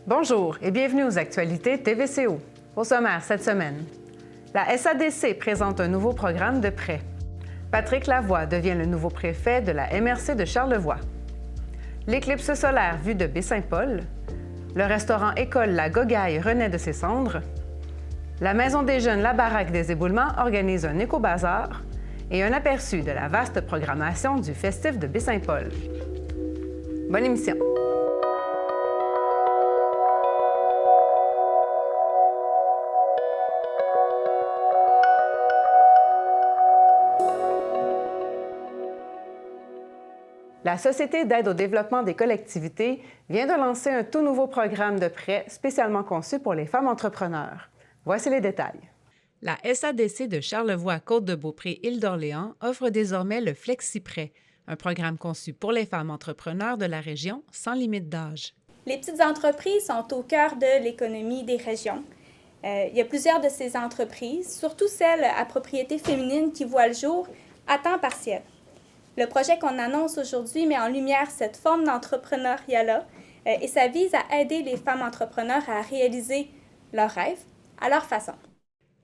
Bonjour et bienvenue aux actualités TVCO. Au sommaire cette semaine, la SADC présente un nouveau programme de prêt. Patrick Lavoie devient le nouveau préfet de la MRC de Charlevoix. L'éclipse solaire vue de Baie-Saint-Paul. Le restaurant École La Gogaille renaît de ses cendres. La Maison des Jeunes La Baraque des Éboulements organise un éco-bazar et un aperçu de la vaste programmation du festif de Baie-Saint-Paul. Bonne émission! La Société d'aide au développement des collectivités vient de lancer un tout nouveau programme de prêt spécialement conçu pour les femmes entrepreneurs. Voici les détails. La SADC de Charlevoix-Côte-de-Beaupré-Île d'Orléans offre désormais le FlexiPrêt, un programme conçu pour les femmes entrepreneurs de la région sans limite d'âge. Les petites entreprises sont au cœur de l'économie des régions. Il y a plusieurs de ces entreprises, surtout celles à propriété féminine qui voient le jour à temps partiel. Le projet qu'on annonce aujourd'hui met en lumière cette forme d'entrepreneuriat-là et ça vise à aider les femmes entrepreneurs à réaliser leurs rêves à leur façon.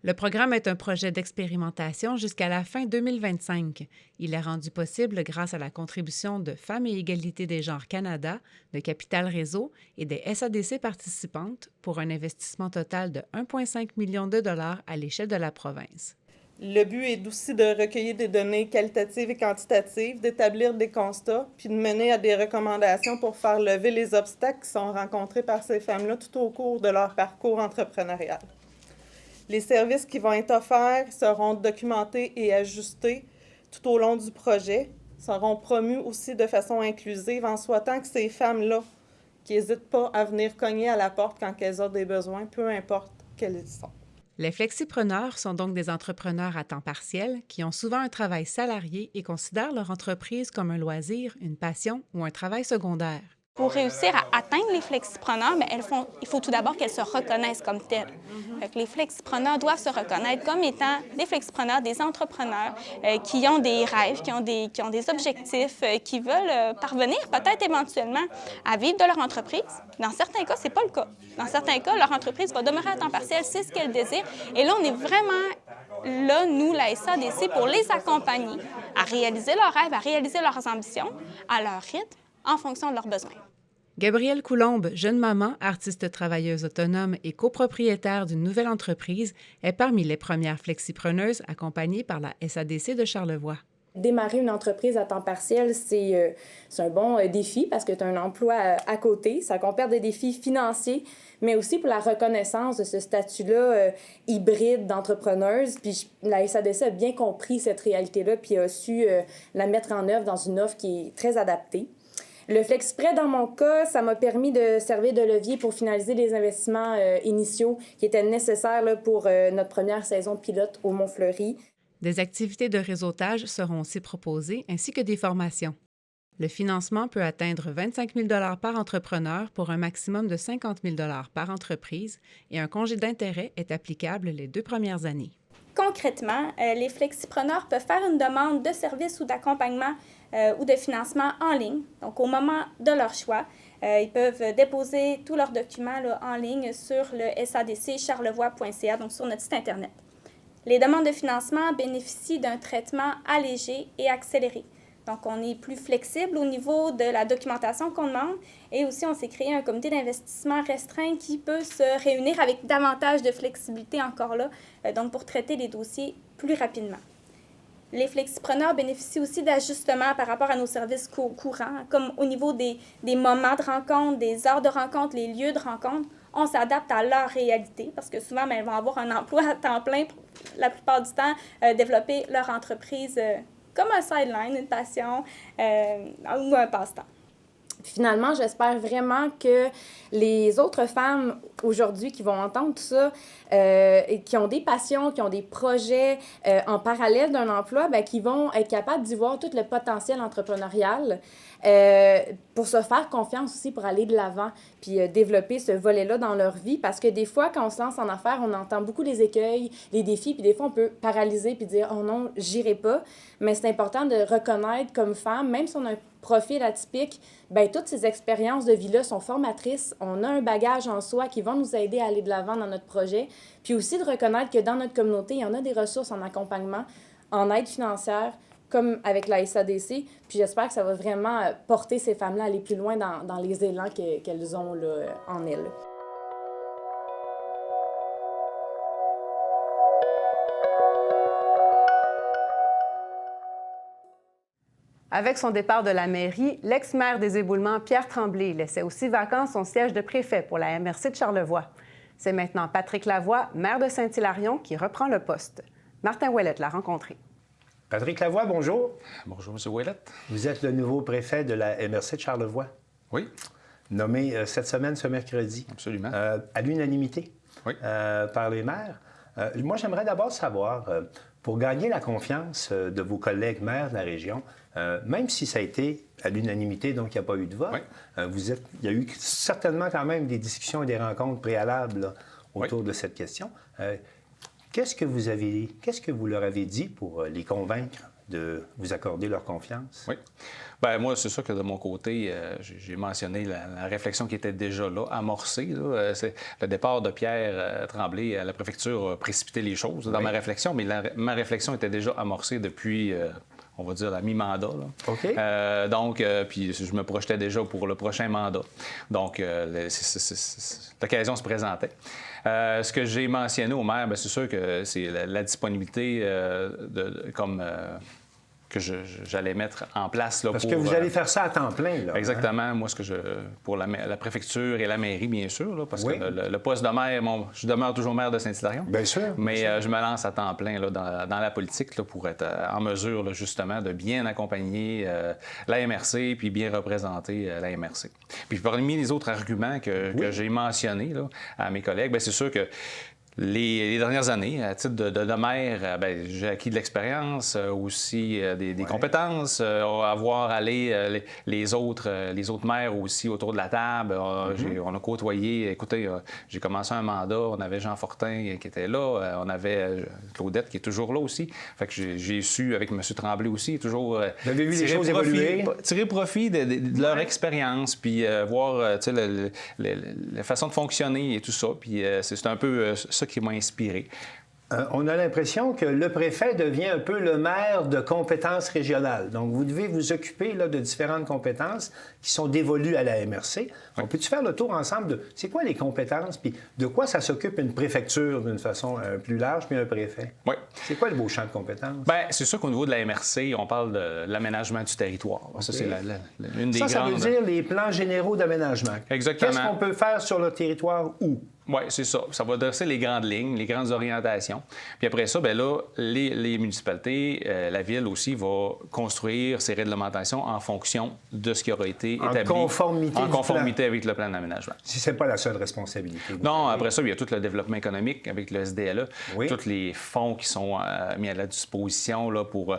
Le programme est un projet d'expérimentation jusqu'à la fin 2025. Il est rendu possible grâce à la contribution de Femmes et Égalité des genres Canada, de Capital Réseau et des SADC participantes pour un investissement total de 1,5 million de dollars à l'échelle de la province. Le but est aussi de recueillir des données qualitatives et quantitatives, d'établir des constats, puis de mener à des recommandations pour faire lever les obstacles qui sont rencontrés par ces femmes-là tout au cours de leur parcours entrepreneurial. Les services qui vont être offerts seront documentés et ajustés tout au long du projet, seront promus aussi de façon inclusive en souhaitant que ces femmes-là qui n'hésitent pas à venir cogner à la porte quand elles ont des besoins, peu importe quels ils sont. Les flexipreneurs sont donc des entrepreneurs à temps partiel qui ont souvent un travail salarié et considèrent leur entreprise comme un loisir, une passion ou un travail secondaire. Pour réussir à atteindre les flexipreneurs, il faut tout d'abord qu'elles se reconnaissent comme telles. Les flexipreneurs doivent se reconnaître comme étant des flexipreneurs, des entrepreneurs qui ont des rêves, qui ont des objectifs, qui veulent parvenir peut-être éventuellement à vivre de leur entreprise. Dans certains cas, ce n'est pas le cas. Dans certains cas, leur entreprise va demeurer à temps partiel, c'est ce qu'elles désirent. Et là, on est vraiment là, nous, la SADC, pour les accompagner à réaliser leurs rêves, à réaliser leurs ambitions, à leur rythme, en fonction de leurs besoins. Gabrielle Coulombe, jeune maman, artiste travailleuse autonome et copropriétaire d'une nouvelle entreprise, est parmi les premières flexipreneuses accompagnées par la SADC de Charlevoix. Démarrer une entreprise à temps partiel, c'est un bon défi parce que tu as un emploi à côté. Ça compère des défis financiers, mais aussi pour la reconnaissance de ce statut-là hybride d'entrepreneuse. Puis la SADC a bien compris cette réalité-là puis a su la mettre en œuvre dans une offre qui est très adaptée. Le FlexiPrêt, dans mon cas, ça m'a permis de servir de levier pour finaliser les investissements initiaux qui étaient nécessaires là, pour notre première saison pilote au Mont-Fleury. Des activités de réseautage seront aussi proposées, ainsi que des formations. Le financement peut atteindre 25 000 $ par entrepreneur pour un maximum de 50 000 $ par entreprise et un congé d'intérêt est applicable les 2 premières années. Concrètement, les flexipreneurs peuvent faire une demande de service ou d'accompagnement ou de financement en ligne. Donc, au moment de leur choix, ils peuvent déposer tous leurs documents là, en ligne sur le sadccharlevoix.ca, donc sur notre site Internet. Les demandes de financement bénéficient d'un traitement allégé et accéléré. Donc, on est plus flexible au niveau de la documentation qu'on demande et aussi, on s'est créé un comité d'investissement restreint qui peut se réunir avec davantage de flexibilité encore là, donc pour traiter les dossiers plus rapidement. Les flexipreneurs bénéficient aussi d'ajustements par rapport à nos services courants, comme au niveau des moments de rencontre, des heures de rencontre, les lieux de rencontre. On s'adapte à leur réalité parce que souvent, elles vont avoir un emploi à temps plein pour la plupart du temps, développer leur entreprise comme un sideline, une passion ou un passe-temps. Finalement, j'espère vraiment que les autres femmes aujourd'hui qui vont entendre tout ça, et qui ont des passions, qui ont des projets en parallèle d'un emploi, bien, qui vont être capables d'y voir tout le potentiel entrepreneurial pour se faire confiance aussi pour aller de l'avant puis développer ce volet-là dans leur vie. Parce que des fois, quand on se lance en affaires, on entend beaucoup les écueils, les défis, puis des fois, on peut paralyser puis dire « Oh non, j'irai pas ». Mais c'est important de reconnaître comme femme, même si on a un profil atypique, bien, toutes ces expériences de vie-là sont formatrices. On a un bagage en soi qui va nous aider à aller de l'avant dans notre projet. Puis aussi de reconnaître que dans notre communauté, il y en a des ressources en accompagnement, en aide financière, comme avec la SADC. Puis j'espère que ça va vraiment porter ces femmes-là à aller plus loin dans les élans qu'elles ont là, en elles. Avec son départ de la mairie, l'ex-maire des Éboulements, Pierre Tremblay, laissait aussi vacant son siège de préfet pour la MRC de Charlevoix. C'est maintenant Patrick Lavoie, maire de Saint-Hilarion, qui reprend le poste. Martin Ouellette l'a rencontré. Patrick Lavoie, bonjour. Bonjour, M. Ouellette. Vous êtes le nouveau préfet de la MRC de Charlevoix. Oui. Nommé cette semaine, ce mercredi. Absolument. À l'unanimité par les maires. Moi, j'aimerais d'abord savoir, pour gagner la confiance de vos collègues maires de la région, même si ça a été à l'unanimité, donc il n'y a pas eu de vote, il y a eu certainement quand même des discussions et des rencontres préalables là, autour de cette question. Qu'est-ce que vous leur avez dit pour les convaincre de vous accorder leur confiance? Oui. Bien, moi, c'est sûr que de mon côté, j'ai mentionné la réflexion qui était déjà là, amorcée. Là. C'est le départ de Pierre Tremblay à la préfecture a précipité les choses dans ma réflexion, mais ma réflexion était déjà amorcée depuis... on va dire, la mi-mandat. Là. OK. Donc, puis je me projetais déjà pour le prochain mandat. Donc, l'occasion se présentait. Ce que j'ai mentionné au maire, bien, c'est sûr que c'est la disponibilité que j'allais mettre en place. Là, parce que vous allez faire ça à temps plein. Là, exactement. Hein? Moi, pour la préfecture et la mairie, bien sûr, là, parce que le poste de maire, je demeure toujours maire de Saint-Hilarion. Bien sûr. Mais je me lance à temps plein là, dans la politique là, pour être en mesure, là, justement, de bien accompagner la MRC puis bien représenter la MRC. Puis parmi les autres arguments que j'ai mentionnés là, à mes collègues, bien, c'est sûr que les dernières années, à titre de maire, bien, j'ai acquis de l'expérience, aussi des compétences, avoir allé les autres maires aussi autour de la table. On a côtoyé, écoutez, j'ai commencé un mandat, on avait Jean Fortin qui était là, on avait Claudette qui est toujours là aussi. Fait que j'ai su, avec M. Tremblay aussi, toujours vous avez vu les choses évoluer? Tirer profit de leur expérience, puis voir la façon de fonctionner et tout ça. Puis c'est un peu ça qui m'a inspiré. On a l'impression que le préfet devient un peu le maire de compétences régionales. Donc, vous devez vous occuper là, de différentes compétences qui sont dévolues à la MRC. On peut-tu faire le tour ensemble de c'est quoi les compétences, puis de quoi ça s'occupe une préfecture d'une façon plus large, puis un préfet? Oui. C'est quoi le beau champ de compétences? Bien, c'est sûr qu'au niveau de la MRC, on parle de l'aménagement du territoire. Okay. Ça, c'est une des grandes... Ça veut dire les plans généraux d'aménagement. Exactement. Qu'est-ce qu'on peut faire sur le territoire où? Oui, c'est ça. Ça va dresser les grandes lignes, les grandes orientations. Puis après ça, bien là, les municipalités, la ville aussi va construire ses réglementations en fonction de ce qui aura été établi. En conformité avec le plan d'aménagement. Si ce n'est pas la seule responsabilité. Non, après ça, il y a tout le développement économique avec le SDLE. Oui. Tous les fonds qui sont mis à la disposition là, pour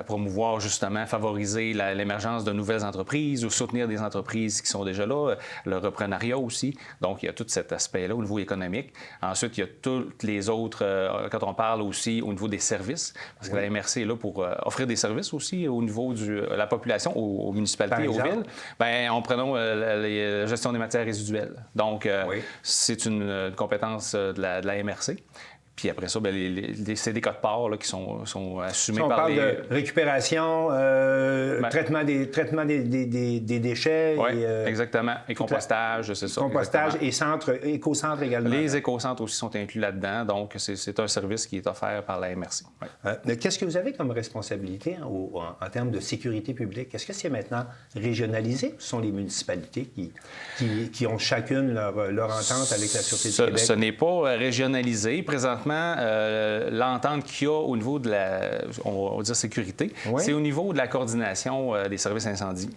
promouvoir, justement, favoriser l'émergence de nouvelles entreprises ou soutenir des entreprises qui sont déjà là. Le reprenariat aussi. Donc, il y a tout cet aspect-là au niveau économique. Ensuite, il y a toutes les autres, quand on parle aussi au niveau des services, parce que la MRC est là pour offrir des services aussi au niveau de la population, aux municipalités et aux villes. Bien, en prenant la gestion des matières résiduelles. Donc, c'est une compétence de la MRC. Puis après ça, bien, c'est des codes-parts qui sont assumés par les... On parle de récupération, traitement des déchets. Oui, exactement. Et compostage, c'est ça. Compostage et éco-centre également. Les éco-centres aussi sont inclus là-dedans. Donc, c'est un service qui est offert par la MRC. Oui. Qu'est-ce que vous avez comme responsabilité en termes de sécurité publique? Est-ce que c'est maintenant régionalisé? Ce sont les municipalités qui ont chacune leur entente avec la Sûreté du Québec? Ce n'est pas régionalisé. Présentement, l'entente qu'il y a au niveau de la, on va dire, sécurité, c'est au niveau de la coordination des services incendies.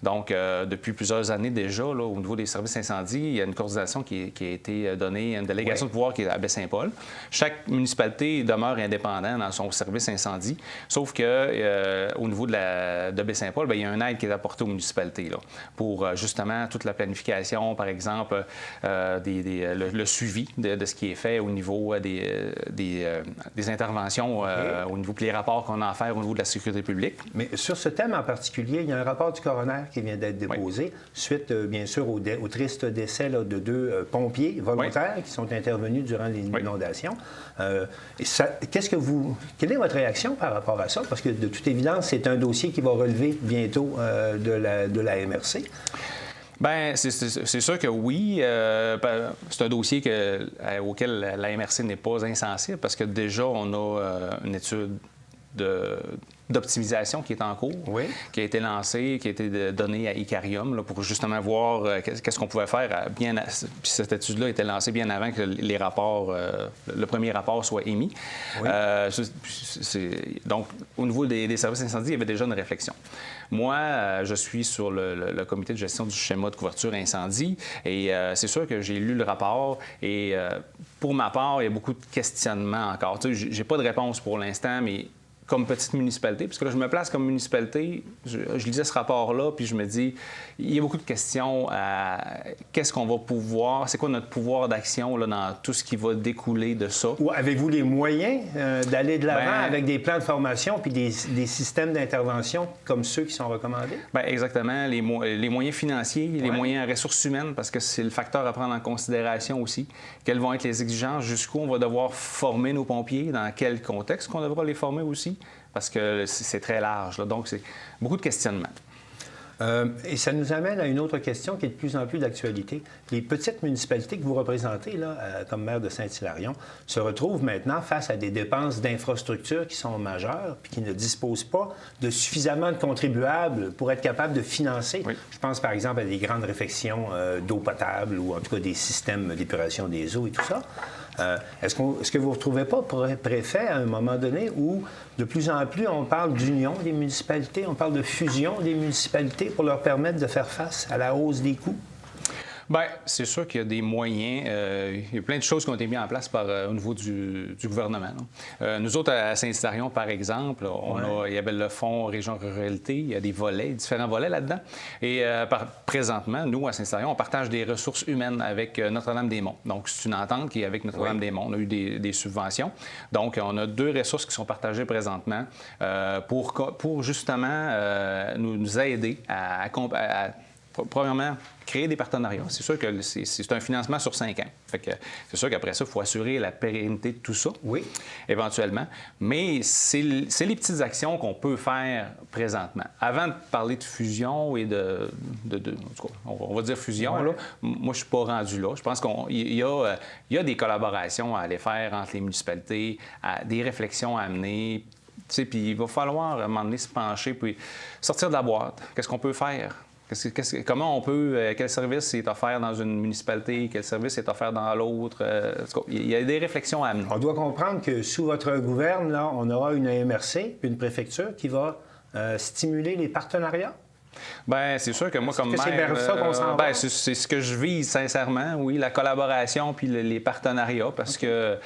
Donc, depuis plusieurs années déjà, là, au niveau des services incendies, il y a une coordination qui a été donnée, une délégation de pouvoir qui est à Baie-Saint-Paul. Chaque municipalité demeure indépendante dans son service incendie, sauf que au niveau de Baie-Saint-Paul, bien, il y a une aide qui est apportée aux municipalités là, pour justement toute la planification, par exemple, le suivi de ce qui est fait au niveau des interventions, au niveau des rapports qu'on a à faire au niveau de la sécurité publique. Mais sur ce thème en particulier, il y a un rapport du coroner qui vient d'être déposé, suite, bien sûr, au triste décès là, de 2 pompiers volontaires qui sont intervenus durant l'inondation. Quelle est votre réaction par rapport à ça? Parce que, de toute évidence, c'est un dossier qui va relever bientôt de la MRC. Bien, c'est sûr que oui. C'est un dossier auquel la MRC n'est pas insensible parce que déjà, on a une étude d'optimisation qui est en cours, qui a été lancée, qui a été donnée à Icarium là, pour justement voir qu'est-ce qu'on pouvait faire. Puis cette étude-là a été lancée bien avant que le premier rapport soit émis. Donc, au niveau des services incendies, il y avait déjà une réflexion. Moi, je suis sur le comité de gestion du schéma de couverture incendie et c'est sûr que j'ai lu le rapport et pour ma part, il y a beaucoup de questionnements encore. Tu sais, j'ai pas de réponse pour l'instant, mais comme petite municipalité, parce que là, je me place comme municipalité, je lisais ce rapport-là, puis je me dis, il y a beaucoup de questions à qu'est-ce qu'on va pouvoir, c'est quoi notre pouvoir d'action là, dans tout ce qui va découler de ça. Ou avez-vous les moyens d'aller de l'avant avec des plans de formation puis des systèmes d'intervention comme ceux qui sont recommandés? Bien, exactement. Les moyens financiers, les moyens en ressources humaines, parce que c'est le facteur à prendre en considération aussi. Quelles vont être les exigences, jusqu'où on va devoir former nos pompiers, dans quel contexte qu'on devra les former aussi. Parce que c'est très large. Là. Donc, c'est beaucoup de questionnements. Et ça nous amène à une autre question qui est de plus en plus d'actualité. Les petites municipalités que vous représentez, là, comme maire de Saint-Hilarion, se retrouvent maintenant face à des dépenses d'infrastructures qui sont majeures puis qui ne disposent pas de suffisamment de contribuables pour être capables de financer. Je pense par exemple à des grandes réfections d'eau potable ou en tout cas des systèmes d'épuration des eaux et tout ça. Est-ce que vous ne retrouvez pas, préfet, à un moment donné, où de plus en plus on parle d'union des municipalités, on parle de fusion des municipalités pour leur permettre de faire face à la hausse des coûts? Bien, c'est sûr qu'il y a des moyens. Il y a plein de choses qui ont été mises en place au niveau du gouvernement. Nous autres, à Saint-Hilarion, par exemple, il y avait le Fonds Région Ruralité. Il y a des volets, différents volets là-dedans. Et présentement, nous, à Saint-Hilarion, on partage des ressources humaines avec Notre-Dame-des-Monts. Donc, c'est une entente qui est avec Notre-Dame-des-Monts. On a eu des subventions. Donc, on a 2 ressources qui sont partagées présentement pour justement nous aider à premièrement, créer des partenariats. C'est sûr que c'est un financement sur 5 ans. Fait que c'est sûr qu'après ça, il faut assurer la pérennité de tout ça, éventuellement. Mais c'est les petites actions qu'on peut faire présentement. Avant de parler de fusion et en tout cas, on va dire fusion, là, moi, je ne suis pas rendu là. Je pense qu'il y a des collaborations à aller faire entre les municipalités, des réflexions à amener. Puis il va falloir, à un moment donné, se pencher puis sortir de la boîte. Qu'est-ce qu'on peut faire? Comment on peut, quel service est offert dans une municipalité, quel service est offert dans l'autre? Il y a des réflexions à amener. On doit comprendre que sous votre gouverne, là, on aura une MRC, une préfecture qui va stimuler les partenariats? Bien, c'est sûr que moi, comme maire... C'est vers ça qu'on s'en va? C'est ce que je vise, sincèrement, oui, la collaboration puis les partenariats, parce que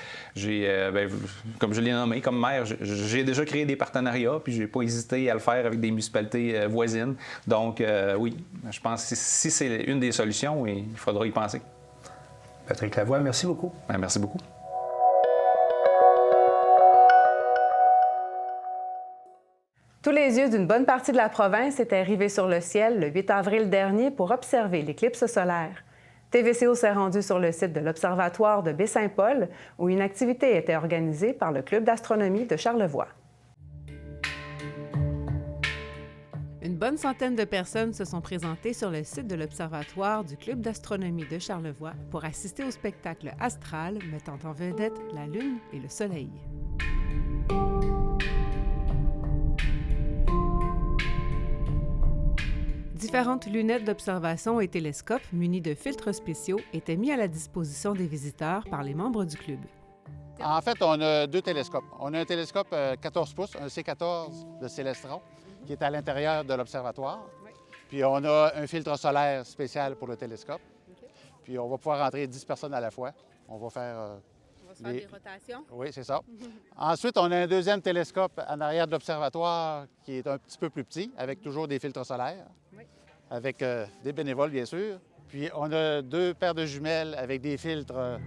comme je l'ai nommé, comme maire, j'ai déjà créé des partenariats, puis je n'ai pas hésité à le faire avec des municipalités voisines. Donc, oui, je pense que si c'est une des solutions, il faudra y penser. Patrick Lavoie, merci beaucoup. Bien, merci beaucoup. Tous les yeux d'une bonne partie de la province étaient rivés sur le ciel le 8 avril dernier pour observer l'éclipse solaire. TVCO s'est rendu sur le site de l'Observatoire de Baie-Saint-Paul, où une activité était organisée par le Club d'astronomie de Charlevoix. Une bonne centaine de personnes se sont présentées sur le site de l'Observatoire du Club d'astronomie de Charlevoix pour assister au spectacle astral mettant en vedette la Lune et le Soleil. Différentes lunettes d'observation et télescopes munis de filtres spéciaux étaient mis à la disposition des visiteurs par les membres du club. En fait, on a 2 télescopes. On a un télescope 14 pouces, un C14 de Célestron, qui est à l'intérieur de l'observatoire. Puis on a un filtre solaire spécial pour le télescope. Puis on va pouvoir rentrer 10 personnes à la fois. On va faire... des rotations. Oui, c'est ça. Ensuite, on a un deuxième télescope en arrière de l'observatoire qui est un petit peu plus petit, avec toujours des filtres solaires, avec des bénévoles, bien sûr. Puis on a 2 paires de jumelles avec des filtres.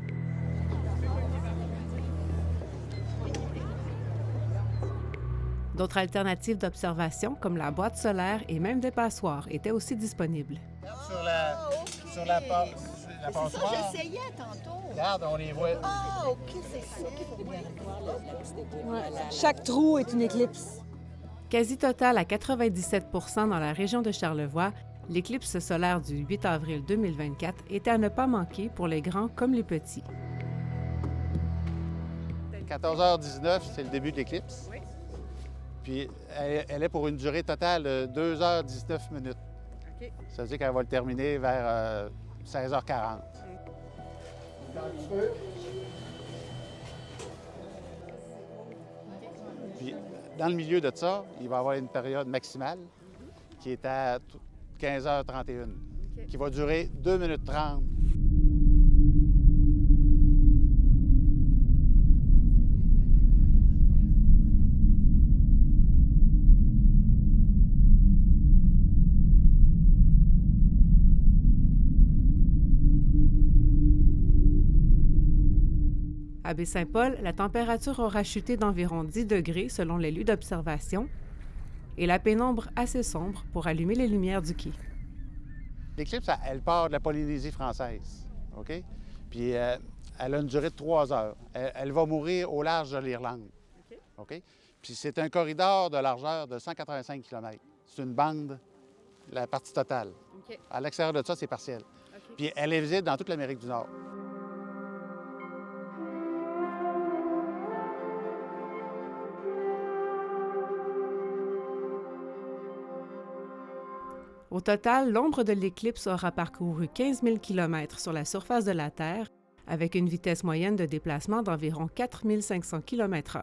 D'autres alternatives d'observation, comme la boîte solaire et même des passoires, étaient aussi disponibles. Sur la passoire. J'essayais tantôt. Regarde, on les voit. Ah, OK, c'est ça qu'il faut bien voir. Chaque trou est une éclipse. Quasi total à 97 % dans la région de Charlevoix, l'éclipse solaire du 8 avril 2024 était à ne pas manquer pour les grands comme les petits. 14h19, c'est le début de l'éclipse. Oui. Puis elle est pour une durée totale de 2h19 minutes. OK. Ça veut dire qu'elle va le terminer vers 16h40. Puis dans le milieu de ça, il va y avoir une période maximale qui est à 15h31, qui va durer 2 minutes 30. À Baie-Saint-Paul, la température aura chuté d'environ 10 degrés selon les lieux d'observation et la pénombre assez sombre pour allumer les lumières du quai. L'éclipse, elle part de la Polynésie française, OK? Puis elle a une durée de 3 heures. Elle va mourir au large de l'Irlande, OK? Puis c'est un corridor de largeur de 185 km. C'est une bande, la partie totale. OK. À l'extérieur de ça, c'est partiel. Puis elle est visible dans toute l'Amérique du Nord. Au total, l'ombre de l'éclipse aura parcouru 15 000 km sur la surface de la Terre, avec une vitesse moyenne de déplacement d'environ 4 500 km/h.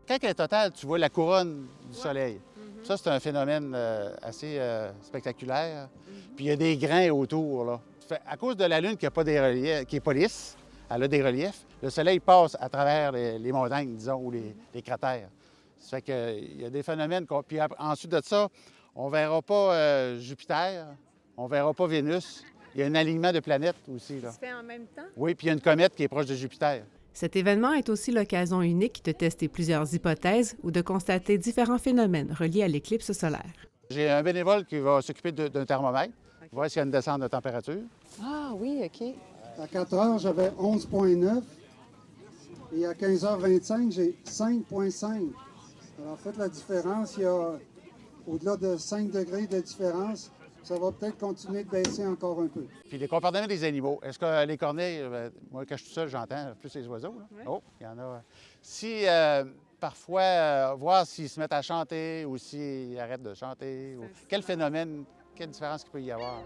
Quand elle est totale, tu vois la couronne du Soleil. Ça, c'est un phénomène assez spectaculaire. Puis il y a des grains autour, là. À cause de la Lune qui est pas lisse, elle a des reliefs, le Soleil passe à travers les montagnes, disons, ou les cratères. Ça fait qu'il y a des phénomènes... Puis ensuite de ça, on ne verra pas Jupiter, on ne verra pas Vénus. Il y a un alignement de planètes aussi, là. Ça se fait en même temps? Oui, puis il y a une comète qui est proche de Jupiter. Cet événement est aussi l'occasion unique de tester plusieurs hypothèses ou de constater différents phénomènes reliés à l'éclipse solaire. J'ai un bénévole qui va s'occuper d'un thermomètre, voir s'il y a une descente de température. Ah oui, OK. À 4 heures, j'avais 11,9 et à 15h25, j'ai 5,5. Alors, faites la différence. Il y a au-delà de 5 degrés de différence. Ça va peut-être continuer de baisser encore un peu. Puis les comportements des animaux. Est-ce que les corneilles, moi, quand je suis tout seul, j'entends plus les oiseaux. Là. Oui. Oh, il y en a. Si, parfois, voir s'ils se mettent à chanter ou s'ils arrêtent de chanter. Ou... Quel phénomène, quelle différence qu'il peut y avoir.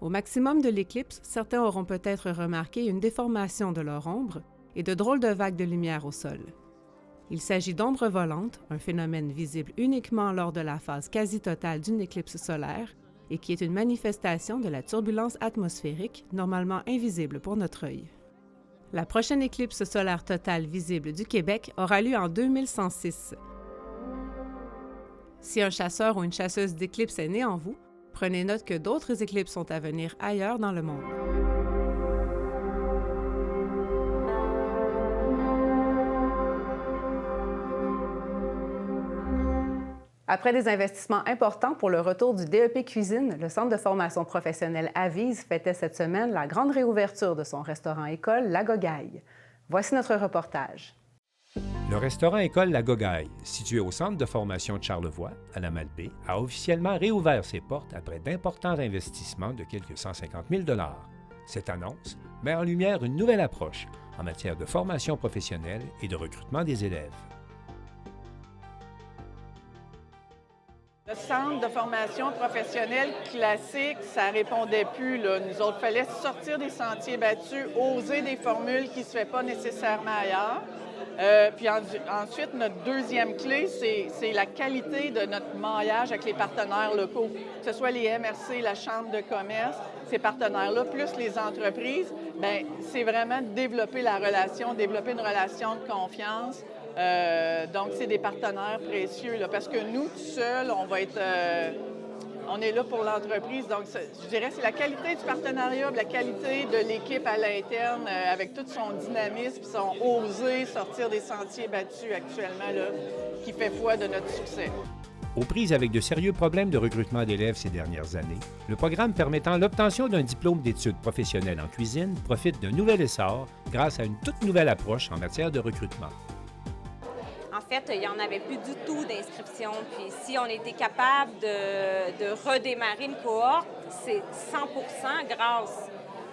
Au maximum de l'éclipse, certains auront peut-être remarqué une déformation de leur ombre et de drôles de vagues de lumière au sol. Il s'agit d'ombres volantes, un phénomène visible uniquement lors de la phase quasi totale d'une éclipse solaire et qui est une manifestation de la turbulence atmosphérique, normalement invisible pour notre œil. La prochaine éclipse solaire totale visible du Québec aura lieu en 2106. Si un chasseur ou une chasseuse d'éclipses est né en vous, prenez note que d'autres éclipses sont à venir ailleurs dans le monde. Après des investissements importants pour le retour du DEP Cuisine, le Centre de formation professionnelle Avise fêtait cette semaine la grande réouverture de son restaurant-école La Gogaille. Voici notre reportage. Le restaurant-école La Gogaille, situé au centre de formation de Charlevoix, à la Malbaie, a officiellement réouvert ses portes après d'importants investissements de quelques 150 000 $. Cette annonce met en lumière une nouvelle approche en matière de formation professionnelle et de recrutement des élèves. Le centre de formation professionnelle classique, ça répondait plus, là. Nous autres, il fallait sortir des sentiers battus, oser des formules qui ne se font pas nécessairement ailleurs. Puis ensuite, notre deuxième clé, c'est la qualité de notre maillage avec les partenaires locaux, que ce soit les MRC, la Chambre de commerce, ces partenaires-là, plus les entreprises. Bien, c'est vraiment développer la relation, développer une relation de confiance. Donc, c'est des partenaires précieux, là, parce que nous, tout seuls, on va être... on est là pour l'entreprise. Donc, je dirais c'est la qualité du partenariat, la qualité de l'équipe à l'interne, avec tout son dynamisme, son osé sortir des sentiers battus actuellement, là, qui fait foi de notre succès. Aux prises avec de sérieux problèmes de recrutement d'élèves ces dernières années, le programme permettant l'obtention d'un diplôme d'études professionnelles en cuisine profite d'un nouvel essor grâce à une toute nouvelle approche en matière de recrutement. En fait, il n'y en avait plus du tout d'inscription. Puis si on était capable de redémarrer une cohorte, c'est 100% grâce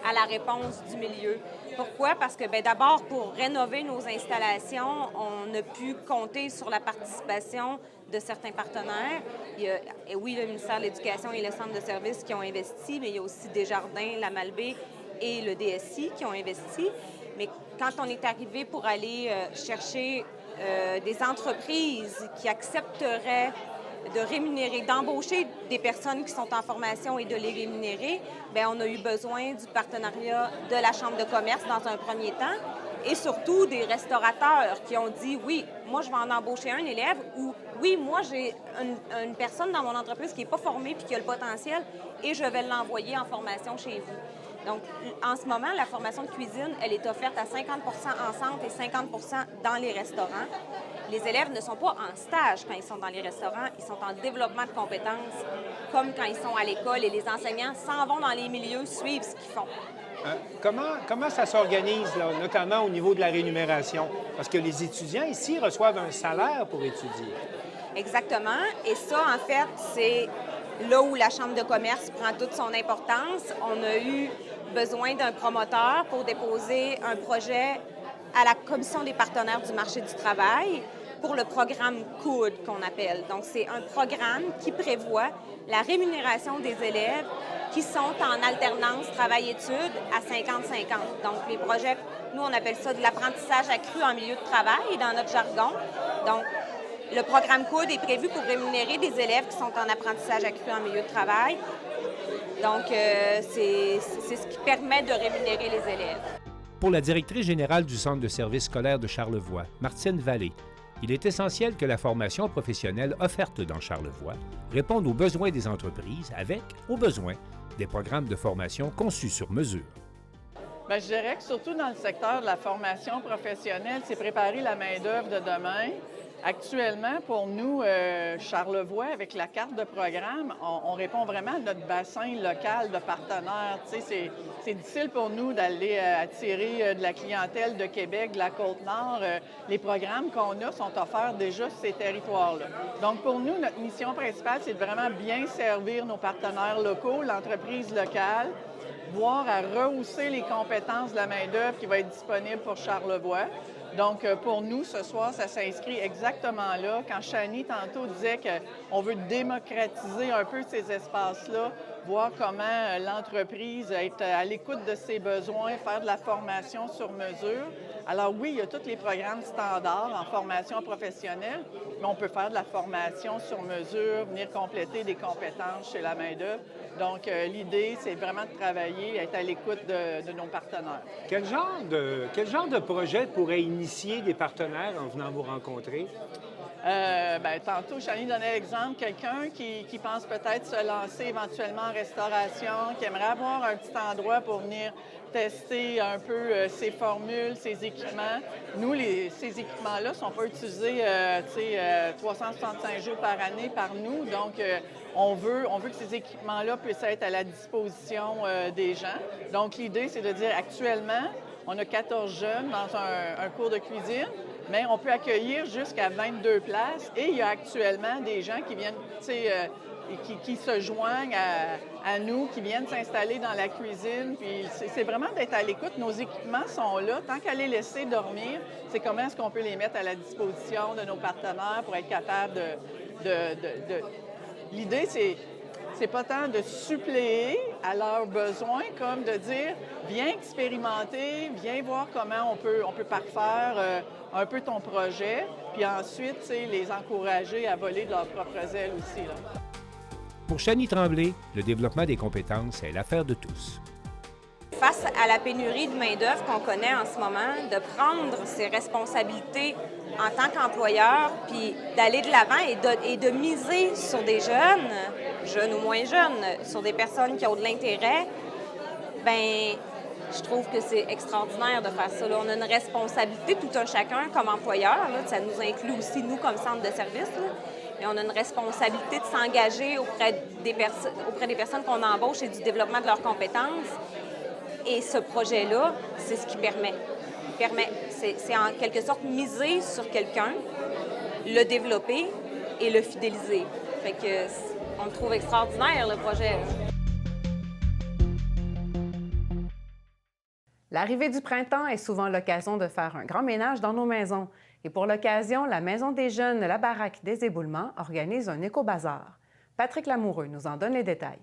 à la réponse du milieu. Pourquoi? Parce que d'abord, pour rénover nos installations, on a pu compter sur la participation de certains partenaires. Et oui, le ministère de l'Éducation et le Centre de services qui ont investi, mais il y a aussi Desjardins, la Malbaie et le DSI qui ont investi. Mais quand on est arrivé pour aller chercher des entreprises qui accepteraient de rémunérer, d'embaucher des personnes qui sont en formation et de les rémunérer, bien, on a eu besoin du partenariat de la Chambre de commerce dans un premier temps et surtout des restaurateurs qui ont dit « Oui, moi, je vais en embaucher un élève » ou « Oui, moi, j'ai une personne dans mon entreprise qui n'est pas formée puis qui a le potentiel et je vais l'envoyer en formation chez vous. » Donc, en ce moment, la formation de cuisine, elle est offerte à 50 en centre et 50 dans les restaurants. Les élèves ne sont pas en stage quand ils sont dans les restaurants, ils sont en développement de compétences, comme quand ils sont à l'école, et les enseignants s'en vont dans les milieux, suivent ce qu'ils font. Comment ça s'organise, là, notamment au niveau de la rémunération? Parce que les étudiants ici reçoivent un salaire pour étudier. Exactement. Et ça, en fait, c'est là où la Chambre de commerce prend toute son importance. On a eu besoin d'un promoteur pour déposer un projet à la Commission des partenaires du marché du travail pour le programme COUD qu'on appelle. Donc, c'est un programme qui prévoit la rémunération des élèves qui sont en alternance travail-études à 50-50. Donc, les projets, nous, on appelle ça de l'apprentissage accru en milieu de travail dans notre jargon. Donc, le programme COUD est prévu pour rémunérer des élèves qui sont en apprentissage accru en milieu de travail. Donc, c'est ce qui permet de rémunérer les élèves. Pour la directrice générale du Centre de services scolaires de Charlevoix, Martine Vallée, il est essentiel que la formation professionnelle offerte dans Charlevoix réponde aux besoins des entreprises avec, au besoin, des programmes de formation conçus sur mesure. Bien, je dirais que surtout dans le secteur de la formation professionnelle, c'est préparer la main-d'œuvre de demain. Actuellement, pour nous, Charlevoix, avec la carte de programme, on répond vraiment à notre bassin local de partenaires. Tu sais, c'est difficile pour nous d'aller attirer de la clientèle de Québec, de la Côte-Nord. Les programmes qu'on a sont offerts déjà sur ces territoires-là. Donc, pour nous, notre mission principale, c'est de vraiment bien servir nos partenaires locaux, l'entreprise locale, voire à rehausser les compétences de la main-d'œuvre qui va être disponible pour Charlevoix. Donc, pour nous, ce soir, ça s'inscrit exactement là. Quand Chani, tantôt, disait qu'on veut démocratiser un peu ces espaces-là, voir comment l'entreprise est à l'écoute de ses besoins, faire de la formation sur mesure. Alors oui, il y a tous les programmes standards en formation professionnelle, mais on peut faire de la formation sur mesure, venir compléter des compétences chez la main-d'œuvre. Donc, l'idée, c'est vraiment de travailler, être à l'écoute de nos partenaires. Quel genre de projet pourrait initier des partenaires en venant vous rencontrer? Tantôt, Chani donnait l'exemple, quelqu'un qui pense peut-être se lancer éventuellement en restauration, qui aimerait avoir un petit endroit pour venir tester un peu ses formules, ses équipements. Nous, ces équipements-là ne sont pas utilisés 365 jours par année par nous. Donc, on veut que ces équipements-là puissent être à la disposition des gens. Donc, l'idée, c'est de dire actuellement, on a 14 jeunes dans un cours de cuisine, mais on peut accueillir jusqu'à 22 places. Et il y a actuellement des gens qui viennent, qui se joignent à nous, qui viennent s'installer dans la cuisine. Puis c'est vraiment d'être à l'écoute. Nos équipements sont là. Tant qu'à les laisser dormir, c'est comment est-ce qu'on peut les mettre à la disposition de nos partenaires pour être capable de... L'idée, c'est c'est pas tant de suppléer à leurs besoins comme de dire viens expérimenter, viens voir comment on peut parfaire un peu ton projet, puis ensuite, tu sais, les encourager à voler de leurs propres ailes aussi, là. Pour Chanie Tremblay, le développement des compétences est l'affaire de tous. Face à la pénurie de main-d'œuvre qu'on connaît en ce moment, de prendre ses responsabilités en tant qu'employeur, puis d'aller de l'avant et de miser sur des jeunes ou moins jeunes, sur des personnes qui ont de l'intérêt, bien, je trouve que c'est extraordinaire de faire ça. Là. On a une responsabilité, tout un chacun, comme employeur. Là, ça nous inclut aussi, nous, comme centre de service. Là. Mais on a une responsabilité de s'engager auprès des personnes qu'on embauche et du développement de leurs compétences. Et ce projet-là, c'est ce qui permet. C'est en quelque sorte miser sur quelqu'un, le développer et le fidéliser. Fait que on le trouve extraordinaire, le projet. L'arrivée du printemps est souvent l'occasion de faire un grand ménage dans nos maisons. Et pour l'occasion, la Maison des jeunes La Baraque des Éboulements organise un éco-bazar. Patrick Lamoureux nous en donne les détails.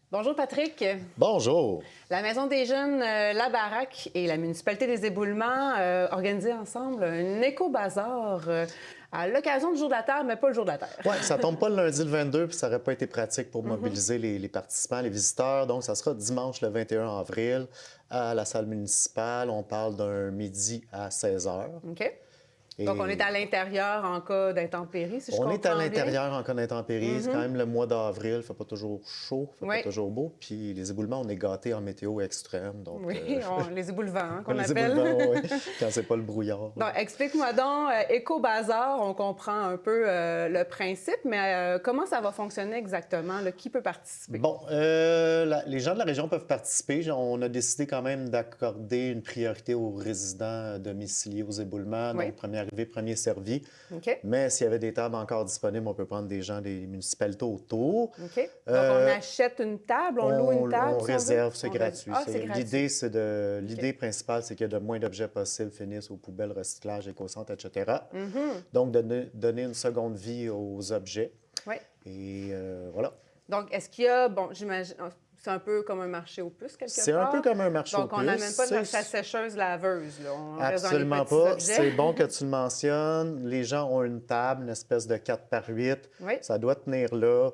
Bonjour Patrick. Bonjour. La Maison des jeunes La Baraque et la municipalité des Éboulements organisaient ensemble un éco-bazar à l'occasion du Jour de la Terre, mais pas le Jour de la Terre. Oui, ça tombe pas le lundi le 22, puis ça n'aurait pas été pratique pour mobiliser les participants, les visiteurs. Donc, ça sera dimanche le 21 avril à la salle municipale. On parle d'un midi à 16h. OK. Donc, on est à l'intérieur en cas d'intempéries, si je comprends bien. On est à l'intérieur en cas d'intempéries. C'est quand même le mois d'avril. Il ne fait pas toujours chaud, il ne fait pas toujours beau. Puis les éboulements, on est gâtés en météo extrême. Donc, les éboulevents, qu'on les appelle. Éboulements, oui, quand c'est pas le brouillard. Donc, explique-moi donc, Éco-Bazar, on comprend un peu le principe, mais comment ça va fonctionner exactement? Là? Qui peut participer? Bon, les gens de la région peuvent participer. On a décidé quand même d'accorder une priorité aux résidents domiciliés aux éboulements. Donc, premier arrivé, premier servi. OK. Mais s'il y avait des tables encore disponibles, on peut prendre des gens des municipalités autour. OK. Donc, on achète une table, on loue une table? On réserve, c'est gratuit. Ah, c'est gratuit. L'idée principale, c'est qu'il y a de moins d'objets possibles finissent aux poubelles, recyclage, éco-centre, etc. Donc, donner une seconde vie aux objets. Oui. Et voilà. Donc, est-ce qu'il y a, bon, j'imagine, c'est un peu comme un marché aux puces, quelque part? C'est un peu comme un marché aux puces. Donc, on n'amène pas de sa sécheuse laveuse, là. On absolument pas. C'est bon que tu le mentionnes. Les gens ont une table, une espèce de 4x8. Oui. Ça doit tenir là.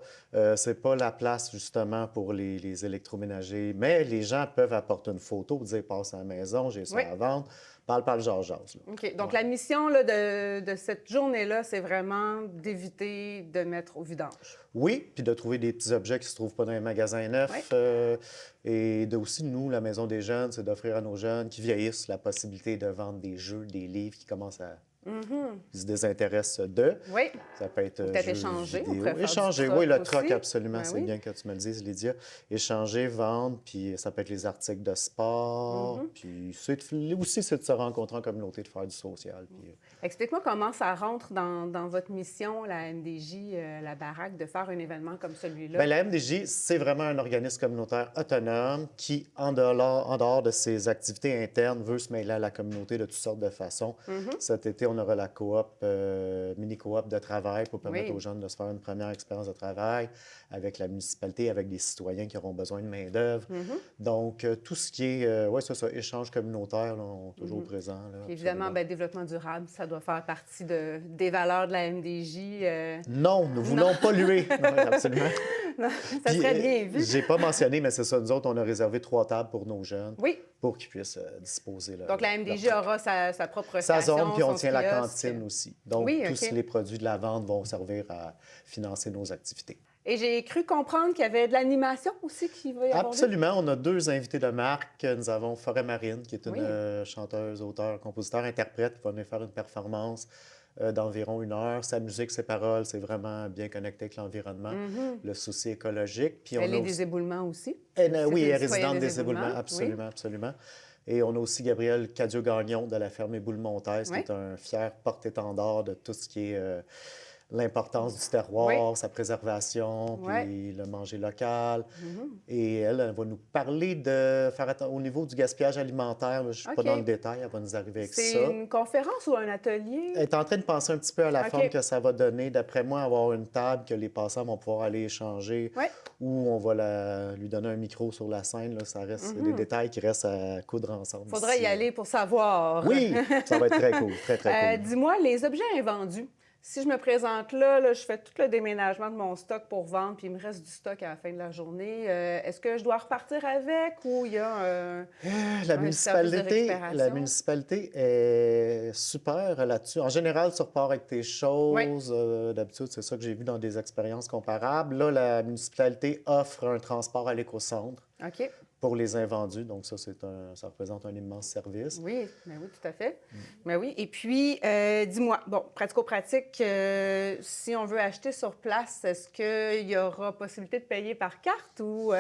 C'est pas la place, justement, pour les électroménagers. Mais les gens peuvent apporter une photo, dire « passe à la maison, j'ai ça à vendre ». Parle, jase. OK. Donc, la mission là, de cette journée-là, c'est vraiment d'éviter de mettre au vidange. Oui, puis de trouver des petits objets qui ne se trouvent pas dans les magasins neufs. Et aussi, nous, la Maison des jeunes, c'est d'offrir à nos jeunes qui vieillissent la possibilité de vendre des jeux, des livres qui commencent à... Ils se désintéressent d'eux. Oui. Ça peut être peut-être échanger. Échanger, oui, le troc, aussi. absolument. C'est bien que tu me le dises, Lydia. Échanger, vendre, puis ça peut être les articles de sport. Puis aussi, c'est de se rencontrer en communauté, de faire du social. Puis, explique-moi comment ça rentre dans votre mission, la MDJ, la Baraque, de faire un événement comme celui-là. Bien, la MDJ, c'est vraiment un organisme communautaire autonome qui, en dehors de ses activités internes, veut se mêler à la communauté de toutes sortes de façons. Cet été, on aura la coop, mini-coop de travail pour permettre aux jeunes de se faire une première expérience de travail avec la municipalité, avec des citoyens qui auront besoin de main-d'œuvre. Donc, tout ce qui est, c'est ça, échange communautaire, là, on est toujours présent. Là, évidemment, bien, développement durable, ça doit faire partie des valeurs de la MDJ. Non, nous voulons polluer. Non, absolument. Non, ça serait bien vu. J'ai pas mentionné, mais c'est ça, nous autres, on a réservé 3 tables pour nos jeunes. Oui. Pour qu'ils puissent disposer. Donc, la MDJ aura sa propre sa station, zone, puis on tient kiosque. la cantine aussi. Donc, tous les produits de la vente vont servir à financer nos activités. Et j'ai cru comprendre qu'il y avait de l'animation aussi qui va y avoir. Absolument. On a 2 invités de marque. Nous avons Forêt Marine, qui est une chanteuse, auteure, compositeur, interprète, qui va venir faire une performance d'environ 1 heure. Sa musique, ses paroles, c'est vraiment bien connecté avec l'environnement, le souci écologique. Puis elle est des éboulements aussi? Oui, elle est résidente des éboulements, absolument, absolument. Et on a aussi Gabriel Cadieux-Gagnon de la ferme Éboulemont-Montaise, qui est un fier porte-étendard de tout ce qui est l'importance du terroir, Oui. sa préservation, Ouais. puis le manger local. Mhm. Et elle va nous parler de faire au niveau du gaspillage alimentaire. Là, je ne suis pas OK. dans le détail, elle va nous arriver avec C'est ça. une conférence ou un atelier? Elle est en train de penser un petit peu à la OK. forme que ça va donner. D'après moi, avoir une table que les passants vont pouvoir aller échanger Ouais. ou on va lui donner un micro sur la scène. Là, ça reste des détails qui restent à coudre ensemble. Faudrait ici. y aller pour savoir. Oui, ça va être très cool, très, très cool. Dis-moi, les objets invendus. Si je me présente là, je fais tout le déménagement de mon stock pour vendre, puis il me reste du stock à la fin de la journée. Est-ce que je dois repartir avec ou il y a un service de récupération? La municipalité est super là-dessus. En général, tu repars avec tes choses. D'habitude, c'est ça que j'ai vu dans des expériences comparables. Là, la municipalité offre un transport à l'éco-centre. OK. Pour les invendus. Donc, ça représente un immense service. Oui, mais oui, tout à fait. Mais oui. Et puis, dis-moi, bon, pratico-pratique, si on veut acheter sur place, est-ce qu'il y aura possibilité de payer par carte ou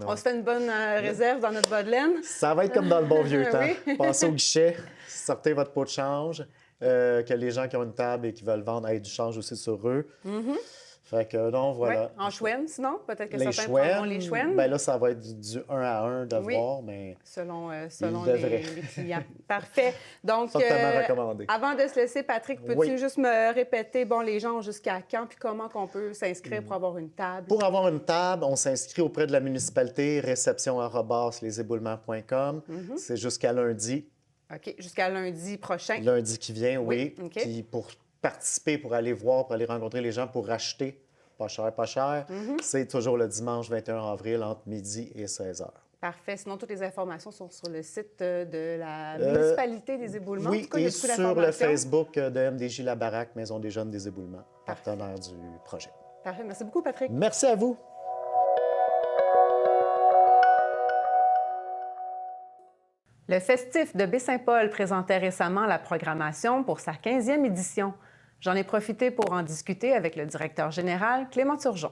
on se fait une bonne réserve dans notre bas de laine? Ça va être comme dans le bon vieux temps. Oui. Passez au guichet, sortez votre pot de change, que les gens qui ont une table et qui veulent vendre aient du change aussi sur eux. Mm-hmm. Fait que, donc, voilà. Ouais. En chouenne, sinon? Peut-être que Les certains prendront les chouennes, chouennes. bien là, ça va être du 1 à 1 de Oui. voir, mais Selon il devrait. les clients. Parfait. Donc, Fortement recommandé. avant de se laisser, Patrick, peux-tu Oui. juste me répéter, bon, les gens ont jusqu'à quand, puis comment qu'on peut s'inscrire pour avoir une table? Pour avoir une table, on s'inscrit auprès de la municipalité, réception@leséboulements.com. C'est jusqu'à lundi. OK, jusqu'à lundi prochain. Lundi qui vient, oui. OK. Puis pour participer, pour aller voir, pour aller rencontrer les gens, pour acheter, pas cher, c'est toujours le dimanche 21 avril entre midi et 16 h. Parfait. Sinon, toutes les informations sont sur le site de la municipalité des Éboulements. En Oui, tout cas, il y a et beaucoup sur le d'informations. Facebook de MDJ La Baraque, Maison des jeunes des Éboulements, partenaire du projet. Parfait. Merci beaucoup, Patrick. Merci à vous. Le Festif de Baie-Saint-Paul présentait récemment la programmation pour sa 15e édition. J'en ai profité pour en discuter avec le directeur général, Clément Turgeon.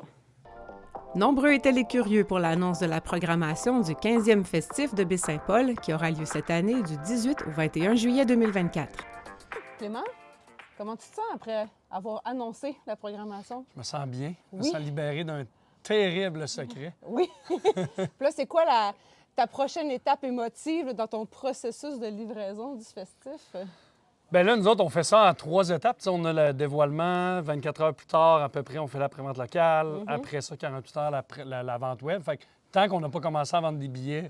Nombreux étaient les curieux pour l'annonce de la programmation du 15e Festif de Baie-Saint-Paul qui aura lieu cette année du 18 au 21 juillet 2024. Clément, comment tu te sens après avoir annoncé la programmation? Je me sens bien. Je me Oui. sens libéré d'un terrible secret. Oui. Puis là, c'est quoi ta prochaine étape émotive là, dans ton processus de livraison du festif? Bien là, nous autres, on fait ça en 3 étapes. Tu sais, on a le dévoilement, 24 heures plus tard, à peu près, on fait la prévente locale. Après ça, 48 heures, la vente web. Fait que tant qu'on n'a pas commencé à vendre des billets,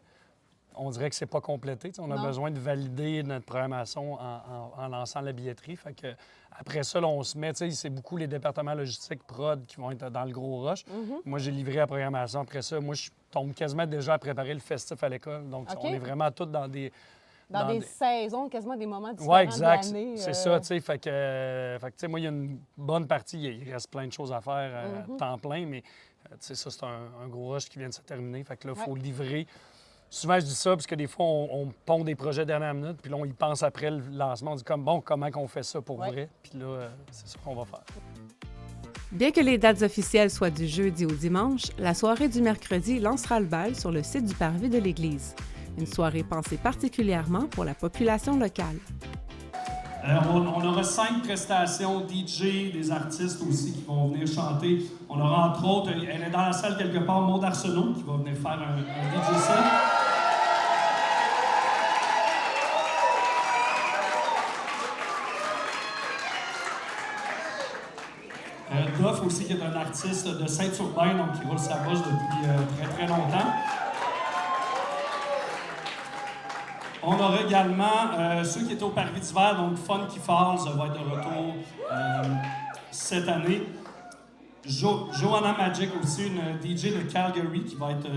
on dirait que c'est pas complété. Tu sais, on a besoin de valider notre programmation en lançant la billetterie. Fait que après ça, là, on se met, tu sais, c'est beaucoup les départements logistiques, prod, qui vont être dans le gros rush. Moi, j'ai livré la programmation. Après ça, moi, je tombe quasiment déjà à préparer le festif à l'école. Donc, OK. on est vraiment tous dans des... Dans des saisons, quasiment des moments différents Oui, exact. de l'année. C'est ça, tu sais. Fait que, tu sais, moi, il y a une bonne partie, il reste plein de choses à faire temps plein, mais, tu sais, ça, c'est un gros rush qui vient de se terminer. Fait que là, il faut livrer. Souvent, je dis ça parce que des fois, on pond des projets dernière minute, puis là, on y pense après le lancement. On dit comme, bon, comment qu'on fait ça pour vrai? Puis là, c'est ça qu'on va faire. Bien que les dates officielles soient du jeudi au dimanche, la soirée du mercredi lancera le bal sur le site du parvis de l'église. Une soirée pensée particulièrement pour la population locale. On aura 5 prestations DJ, des artistes aussi qui vont venir chanter. On aura entre autres, elle est dans la salle quelque part, Maud Arsenault qui va venir faire un DJ set. Doff aussi, qui est un artiste de Saint-Urbain, donc qui roule sa bosse depuis très très longtemps. On aura également ceux qui étaient au Parvis d'hiver, donc Funky Falls va être de retour cette année. Joanna Magic aussi, une DJ de Calgary qui va être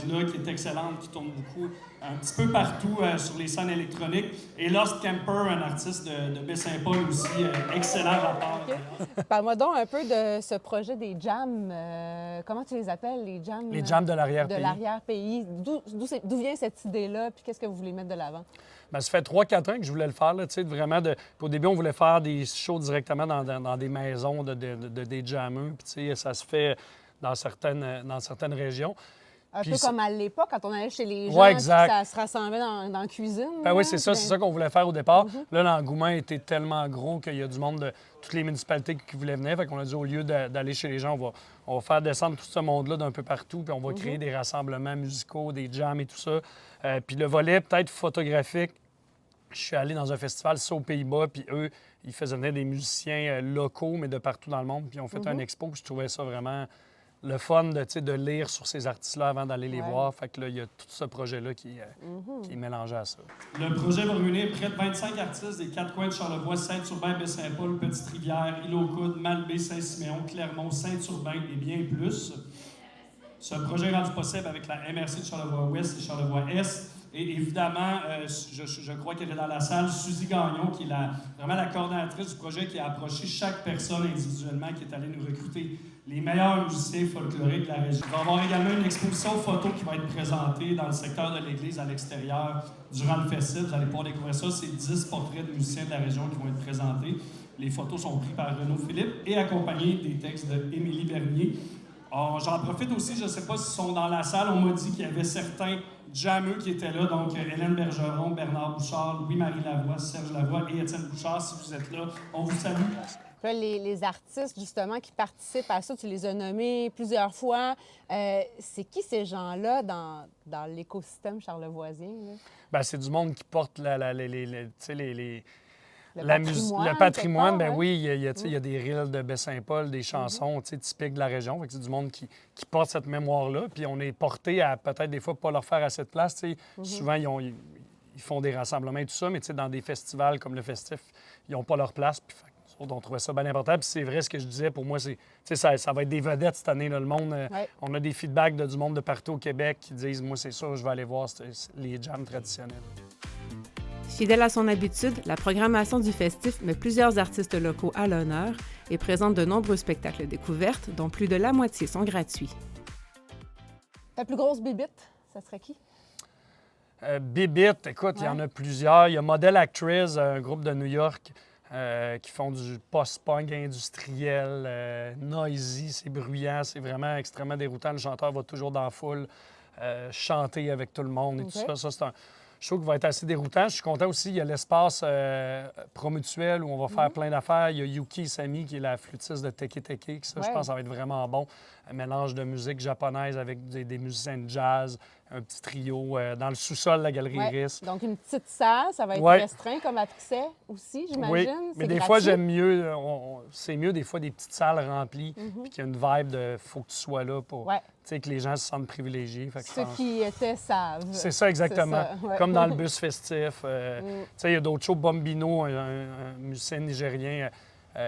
là, qui est excellente, qui tourne beaucoup, un petit peu partout sur les scènes électroniques. Et Lost Camper, un artiste de Baie-Saint-Paul aussi, excellent rapport. Okay. Parle-moi donc un peu de ce projet des jams. Comment tu les appelles, les jams? Les jams de l'arrière-pays. De l'arrière-pays. D'où vient cette idée-là, puis qu'est-ce que vous voulez mettre de l'avant? Bien, ça fait 3-4 ans que je voulais le faire, là, vraiment. Au début, on voulait faire des shows directement dans des maisons des jammeux. Puis, ça se fait dans certaines régions. Un Puis peu comme à l'époque, quand on allait chez les gens, Ouais, puis exact. ça se rassemblait dans la cuisine. Ben oui, c'est ça qu'on voulait faire au départ. Mhm. Là, l'engouement était tellement gros qu'il y a du monde de toutes les municipalités qui voulaient venir. Fait qu'on a dit, au lieu d'aller chez les gens, on va faire descendre tout ce monde-là d'un peu partout, puis on va créer des rassemblements musicaux, des jams et tout ça. Puis le volet peut-être photographique, je suis allé dans un festival, ça aux Pays-Bas, puis eux, ils faisaient venir des musiciens locaux, mais de partout dans le monde, puis ils ont fait un expo, puis je trouvais ça vraiment le fun de lire sur ces artistes-là avant d'aller les voir. Fait que là, il y a tout ce projet-là qui est mélangé à ça. Le projet va réunir près de 25 artistes des 4 coins de Charlevoix, Saint-Urbain, Baie-Saint-Paul, Petite-Rivière, Île-aux-Coudes, Malbaie, Saint-Siméon, Clermont, Saint-Urbain et bien plus. Ce projet est rendu possible avec la MRC de Charlevoix-Ouest et Charlevoix-Est. Et évidemment, je crois qu'elle est dans la salle, Suzy Gagnon, qui est vraiment la coordonnatrice du projet, qui a approché chaque personne individuellement, qui est allée nous recruter les meilleurs musiciens folkloriques de la région. Il va y avoir également une exposition photo qui va être présentée dans le secteur de l'église à l'extérieur durant le festival. Vous allez pouvoir découvrir ça. C'est 10 portraits de musiciens de la région qui vont être présentés. Les photos sont prises par Renaud Philippe et accompagnées des textes d'Émilie Bernier. J'en profite aussi, je ne sais pas s'ils sont dans la salle, on m'a dit qu'il y avait certains jammeux qui étaient là, donc Hélène Bergeron, Bernard Bouchard, Louis-Marie Lavoie, Serge Lavoie et Étienne Bouchard. Si vous êtes là, on vous salue. Là, les artistes, justement, qui participent à ça, tu les as nommés plusieurs fois. C'est qui ces gens-là dans l'écosystème charlevoisien? Bien, c'est du monde qui porte le patrimoine, ben oui, il y a des reels de Baie-Saint-Paul, des chansons typiques de la région. Fait que c'est du monde qui porte cette mémoire-là. Puis on est porté à peut-être des fois pas leur faire assez de place. Souvent, ils font des rassemblements et tout ça, mais dans des festivals comme le Festif, ils n'ont pas leur place. Puis on trouvait ça bien important. Puis c'est vrai ce que je disais, pour moi, ça va être des vedettes cette année. Là, le monde, on a des feedbacks du monde de partout au Québec qui disent, moi, c'est ça, je vais aller voir les jams traditionnels. Fidèle à son habitude, la programmation du festif met plusieurs artistes locaux à l'honneur et présente de nombreux spectacles découvertes, dont plus de la moitié sont gratuits. Ta plus grosse bibite, ça serait qui? Bibite, écoute, il y en a plusieurs. Il y a Model Actress, un groupe de New York qui font du post-punk industriel, noisy, c'est bruyant, c'est vraiment extrêmement déroutant. Le chanteur va toujours dans la foule, chanter avec tout le monde et tout ça. Ça, c'est un show qui va être assez déroutant. Je suis content aussi, il y a l'espace Promutuel où on va faire plein d'affaires. Il y a Yuki Sami qui est la flûtiste de Teke Teke. Ça, je pense que ça va être vraiment bon. Un mélange de musique japonaise avec des musiciens de jazz, un petit trio dans le sous-sol de la Galerie Iris. Donc, une petite salle, ça va être restreint comme accès aussi, j'imagine. Oui, mais des fois, j'aime mieux, c'est mieux des fois des petites salles remplies, puis qu'il y a une vibe de « faut que tu sois là » pour que les gens se sentent privilégiés. Fait que ceux qui étaient savent. C'est ça, exactement. C'est ça, comme dans le bus festif. Il y a d'autres shows. Bombino, un musicien nigérien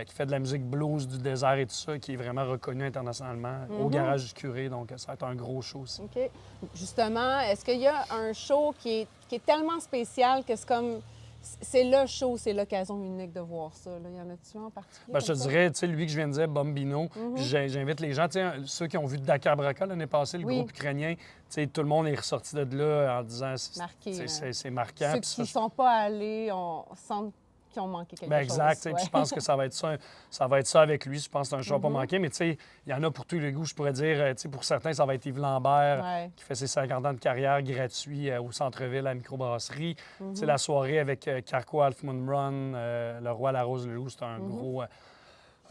qui fait de la musique blues du désert et tout ça, qui est vraiment reconnu internationalement au Garage du Curé. Donc, ça va être un gros show aussi. OK. Justement, est-ce qu'il y a un show qui est tellement spécial que c'est comme... C'est le show, c'est l'occasion unique de voir ça. Là. Y en a-tu en particulier? Bien, je te dirais, lui que je viens de dire, Bombino, j'invite les gens, ceux qui ont vu Dakar Braka l'année passée, le groupe ukrainien, tout le monde est ressorti de là en disant c'est marquant. Ceux qui ne sont pas allés, on sent qu'ils ont manqué quelque chose. Exact. Puis je pense que ça va être ça avec lui. Je pense que c'est un show à pas manquer. Mais il y en a pour tous les goûts. Je pourrais dire, pour certains, ça va être Yves Lambert qui fait ses 50 ans de carrière gratuit au centre-ville à la microbrasserie. La soirée avec Carco, Half Moon Run, Le Roi, la Rose, le Loup, c'est un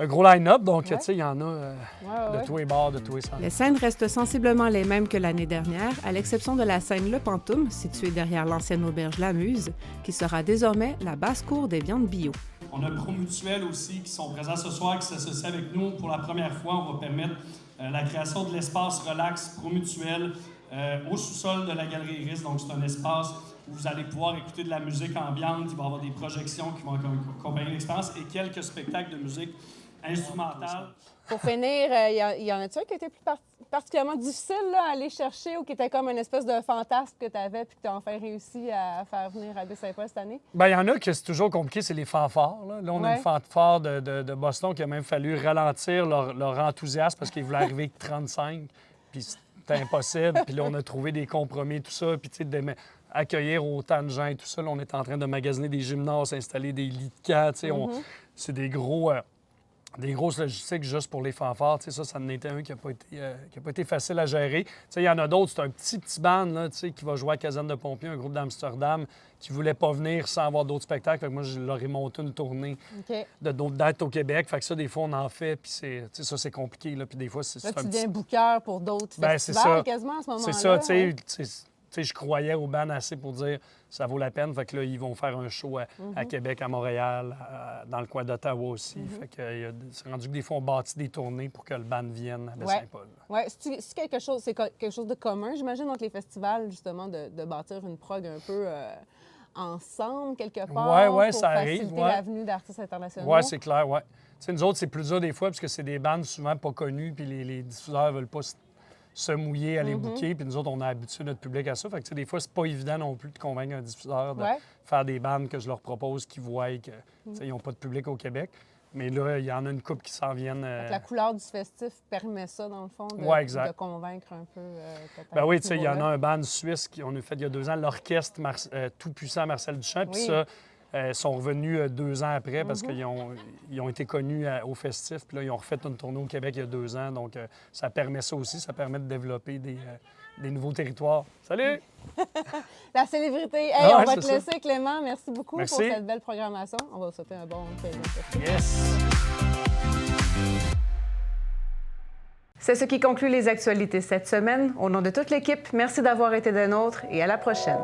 gros line-up. Donc, il y en a de tous les bars, de tous les centres. Les scènes restent sensiblement les mêmes que l'année dernière, à l'exception de la scène Le Pantoum, située derrière l'ancienne auberge La Muse, qui sera désormais la basse-cour des viandes bio. On a Promutuel aussi qui sont présents ce soir, qui s'associent avec nous. Pour la première fois, on va permettre la création de l'espace relax Promutuel au sous-sol de la Galerie Iris. Donc, c'est un espace où vous allez pouvoir écouter de la musique ambiante. Il va y avoir des projections qui vont accompagner l'expérience et quelques spectacles de musique instrumentale. Pour finir, y en a-tu un qui était plus particulièrement difficile là, à aller chercher ou qui était comme une espèce de fantasme que tu avais puis que tu as enfin réussi à faire venir à Baie-Saint-Paul cette année? Bien, il y en a que c'est toujours compliqué, c'est les fanfares. Là on a une fanfare de Boston qui a même fallu ralentir leur enthousiasme parce qu'ils voulaient arriver avec 35, puis c'était impossible. Puis là, on a trouvé des compromis, tout ça, puis tu sais, accueillir autant de gens et tout ça. Là, on est en train de magasiner des gymnases, installer des lits de camp, tu sais, c'est des gros... des grosses logistiques juste pour les fanfares. Tu sais, ça en était un qui n'a pas été facile à gérer. Tu sais, il y en a d'autres, c'est un petit band là, tu sais, qui va jouer à Caserne de Pompiers, un groupe d'Amsterdam, qui ne voulait pas venir sans avoir d'autres spectacles. Fait que moi, je leur ai monté une tournée de d'autres dates au Québec. Fait que ça, des fois, on en fait, puis ça, c'est compliqué. Là, puis des fois, c'est là, tu un deviens booker pour d'autres festivals quasiment à ce moment-là. C'est ça, tu sais, je croyais au band assez pour dire ça vaut la peine. Fait que là, ils vont faire un show à Québec, à Montréal, dans le coin d'Ottawa aussi. Fait que c'est rendu que des fois, on bâtit des tournées pour que le band vienne à Baie-Saint-Paul. Oui, c'est quelque chose de commun, j'imagine, entre les festivals, justement, de bâtir une prog un peu ensemble, quelque part, pour ça arrive, faciliter la venue d'artistes internationaux. Oui, c'est clair, oui. Nous autres, c'est plus dur des fois, parce que c'est des bandes souvent pas connues, puis les diffuseurs veulent pas se mouiller à les booker, puis nous autres, on a habitué notre public à ça. Fait que des fois, c'est pas évident non plus de convaincre un diffuseur de faire des bandes que je leur propose qui voient qu'ils n'ont pas de public au Québec. Mais là, il y en a une couple qui s'en viennent. La couleur du festif permet ça, dans le fond, de convaincre un peu. Ben oui, tu sais, il y en a un band suisse qu'on a fait il y a 2 ans, l'orchestre Tout-Puissant Marcel Duchamp. Puis ça, sont revenus 2 ans après parce qu'ils ont été connus au festif. Puis là, ils ont refait une tournée au Québec il y a 2 ans. Donc, ça permet ça aussi. Ça permet de développer des nouveaux territoires. Salut! La célébrité. Hey, on va te laisser, Clément. Merci beaucoup pour cette belle programmation. On va vous souhaiter un bon festival. Yes! C'est ce qui conclut les actualités cette semaine. Au nom de toute l'équipe, merci d'avoir été des nôtres et à la prochaine.